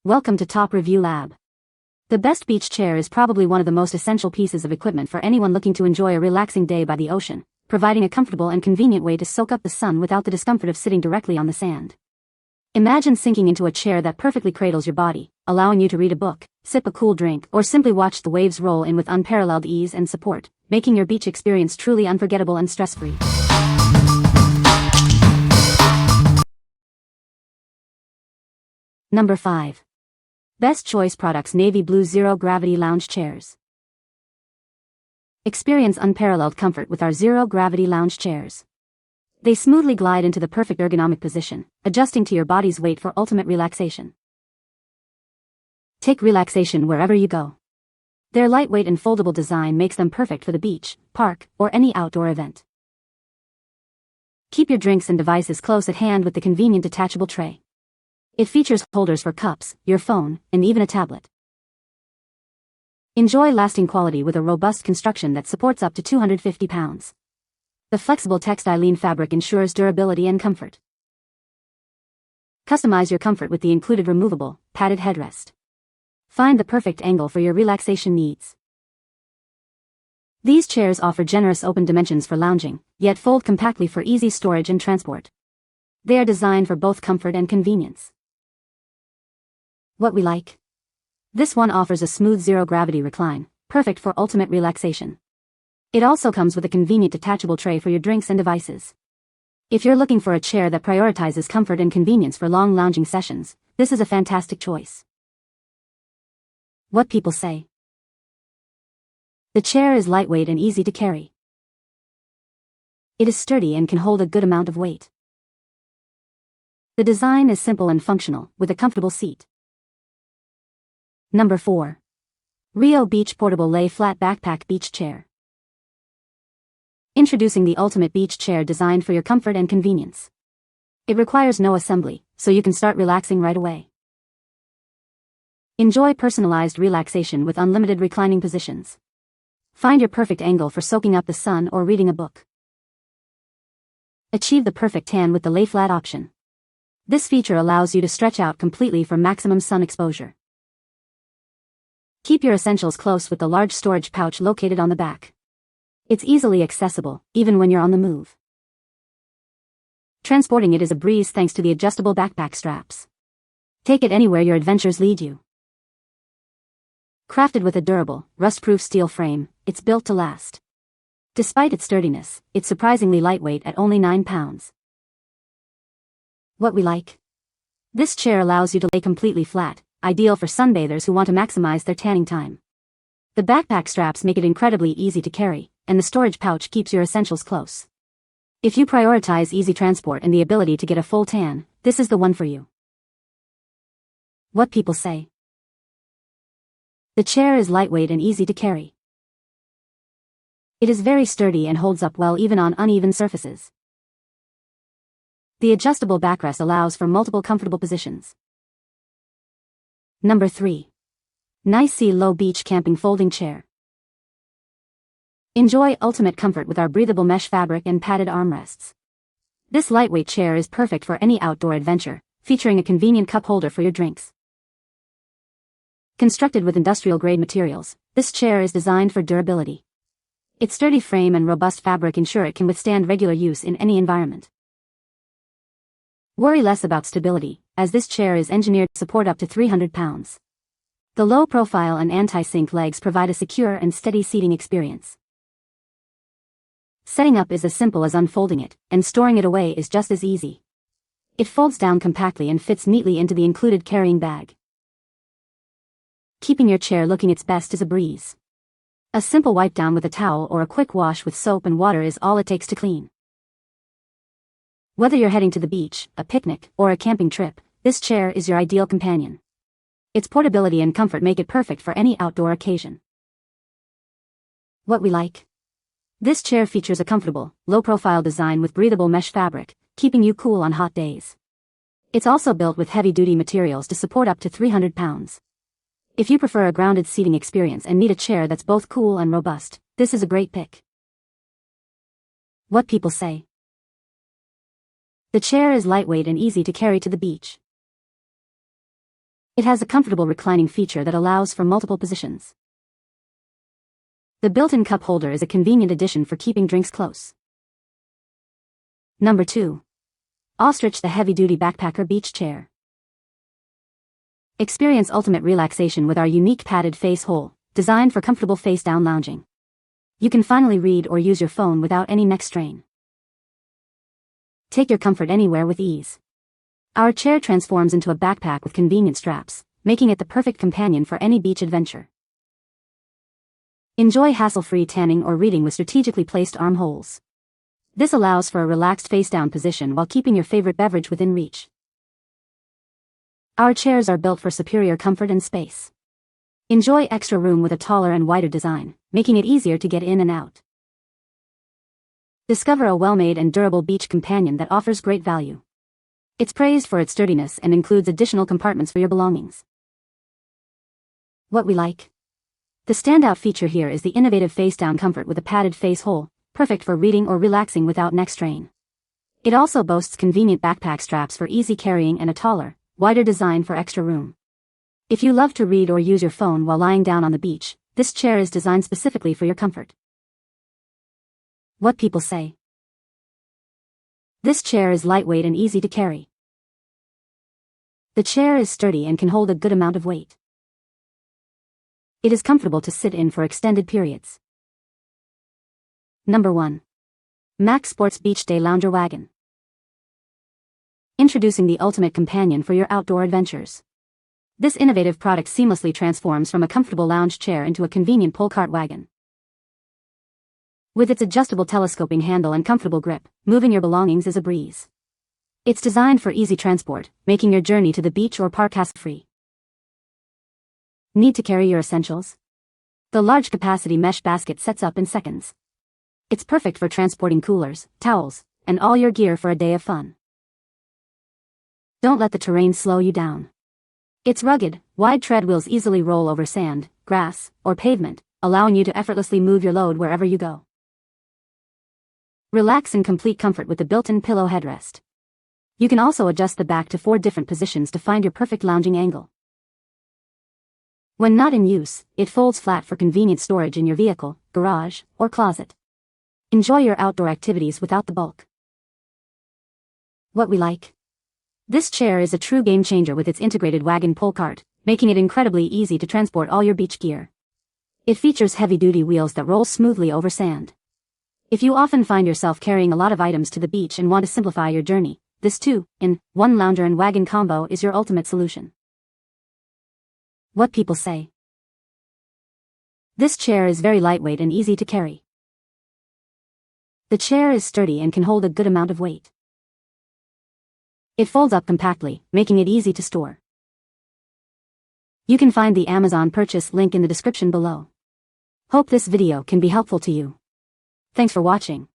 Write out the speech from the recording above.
Welcome to Top Review Lab. The best beach chair is probably one of the most essential pieces of equipment for anyone looking to enjoy a relaxing day by the ocean, providing a comfortable and convenient way to soak up the sun without the discomfort of sitting directly on the sand. Imagine sinking into a chair that perfectly cradles your body, allowing you to read a book, sip a cool drink, or simply watch the waves roll in with unparalleled ease and support, making your beach experience truly unforgettable and stress-free. Number 5. Best Choice Products Navy Blue Zero Gravity Lounge Chairs. Experience unparalleled comfort with our Zero Gravity Lounge Chairs. They smoothly glide into the perfect ergonomic position, adjusting to your body's weight for ultimate relaxation. Take relaxation wherever you go. Their lightweight and foldable design makes them perfect for the beach, park, or any outdoor event. Keep your drinks and devices close at hand with the convenient detachable tray. It features holders for cups, your phone, and even a tablet. Enjoy lasting quality with a robust construction that supports up to 250 pounds. The flexible textile fabric ensures durability and comfort. Customize your comfort with the included removable, padded headrest. Find the perfect angle for your relaxation needs. These chairs offer generous open dimensions for lounging, yet fold compactly for easy storage and transport. They are designed for both comfort and convenience. What we like? This one offers a smooth zero-gravity recline, perfect for ultimate relaxation. It also comes with a convenient detachable tray for your drinks and devices. If you're looking for a chair that prioritizes comfort and convenience for long lounging sessions, this is a fantastic choice. What people say. The chair is lightweight and easy to carry. It is sturdy and can hold a good amount of weight. The design is simple and functional, with a comfortable seat. Number 4. Rio Beach Portable Lay Flat Backpack Beach Chair. Introducing the ultimate beach chair designed for your comfort and convenience. It requires no assembly, so you can start relaxing right away. Enjoy personalized relaxation with unlimited reclining positions. Find your perfect angle for soaking up the sun or reading a book. Achieve the perfect tan with the lay flat option. This feature allows you to stretch out completely for maximum sun exposure. Keep your essentials close with the large storage pouch located on the back. It's easily accessible, even when you're on the move. Transporting it is a breeze thanks to the adjustable backpack straps. Take it anywhere your adventures lead you. Crafted with a durable, rust-proof steel frame, it's built to last. Despite its sturdiness, it's surprisingly lightweight at only 9 pounds. What we like? This chair allows you to lay completely flat, ideal for sunbathers who want to maximize their tanning time. The backpack straps make it incredibly easy to carry, and the storage pouch keeps your essentials close. If you prioritize easy transport and the ability to get a full tan, this is the one for you. What people say. The chair is lightweight and easy to carry. It is very sturdy and holds up well even on uneven surfaces. The adjustable backrest allows for multiple comfortable positions. Number 3. Nice Sea Low Beach Camping Folding Chair. Enjoy ultimate comfort with our breathable mesh fabric and padded armrests. This lightweight chair is perfect for any outdoor adventure, featuring a convenient cup holder for your drinks. Constructed with industrial-grade materials, this chair is designed for durability. Its sturdy frame and robust fabric ensure it can withstand regular use in any environment. Worry less about stability, as this chair is engineered to support up to 300 pounds. The low profile and anti-sink legs provide a secure and steady seating experience. Setting up is as simple as unfolding it, and storing it away is just as easy. It folds down compactly and fits neatly into the included carrying bag. Keeping your chair looking its best is a breeze. A simple wipe down with a towel or a quick wash with soap and water is all it takes to clean. Whether you're heading to the beach, a picnic, or a camping trip, this chair is your ideal companion. Its portability and comfort make it perfect for any outdoor occasion. What we like? This chair features a comfortable, low-profile design with breathable mesh fabric, keeping you cool on hot days. It's also built with heavy-duty materials to support up to 300 pounds. If you prefer a grounded seating experience and need a chair that's both cool and robust, this is a great pick. What people say. The chair is lightweight and easy to carry to the beach. It has a comfortable reclining feature that allows for multiple positions. The built-in cup holder is a convenient addition for keeping drinks close. Number 2. Ostrich, the heavy-duty backpacker beach chair. Experience ultimate relaxation with our unique padded face hole, designed for comfortable face-down lounging. You can finally read or use your phone without any neck strain. Take your comfort anywhere with ease. Our chair transforms into a backpack with convenient straps, making it the perfect companion for any beach adventure. Enjoy hassle-free tanning or reading with strategically placed armholes. This allows for a relaxed face-down position while keeping your favorite beverage within reach. Our chairs are built for superior comfort and space. Enjoy extra room with a taller and wider design, making it easier to get in and out. Discover a well-made and durable beach companion that offers great value. It's praised for its sturdiness and includes additional compartments for your belongings. What we like? The standout feature here is the innovative face-down comfort with a padded face hole, perfect for reading or relaxing without neck strain. It also boasts convenient backpack straps for easy carrying and a taller, wider design for extra room. If you love to read or use your phone while lying down on the beach, this chair is designed specifically for your comfort. What people say. This chair is lightweight and easy to carry. The chair is sturdy and can hold a good amount of weight. It is comfortable to sit in for extended periods. Number 1. Max Sports Beach Day Lounger Wagon. Introducing the ultimate companion for your outdoor adventures. This innovative product seamlessly transforms from a comfortable lounge chair into a convenient pull-cart wagon. With its adjustable telescoping handle and comfortable grip, moving your belongings is a breeze. It's designed for easy transport, making your journey to the beach or park hassle-free. Need to carry your essentials? The large-capacity mesh basket sets up in seconds. It's perfect for transporting coolers, towels, and all your gear for a day of fun. Don't let the terrain slow you down. Its rugged, wide tread wheels easily roll over sand, grass, or pavement, allowing you to effortlessly move your load wherever you go. Relax in complete comfort with the built-in pillow headrest. You can also adjust the back to 4 different positions to find your perfect lounging angle. When not in use, it folds flat for convenient storage in your vehicle, garage, or closet. Enjoy your outdoor activities without the bulk. What we like? This chair is a true game changer with its integrated wagon pull cart, making it incredibly easy to transport all your beach gear. It features heavy-duty wheels that roll smoothly over sand. If you often find yourself carrying a lot of items to the beach and want to simplify your journey, this 2-in-1 lounger and wagon combo is your ultimate solution. What people say. This chair is very lightweight and easy to carry. The chair is sturdy and can hold a good amount of weight. It folds up compactly, making it easy to store. You can find the Amazon purchase link in the description below. Hope this video can be helpful to you. Thanks for watching.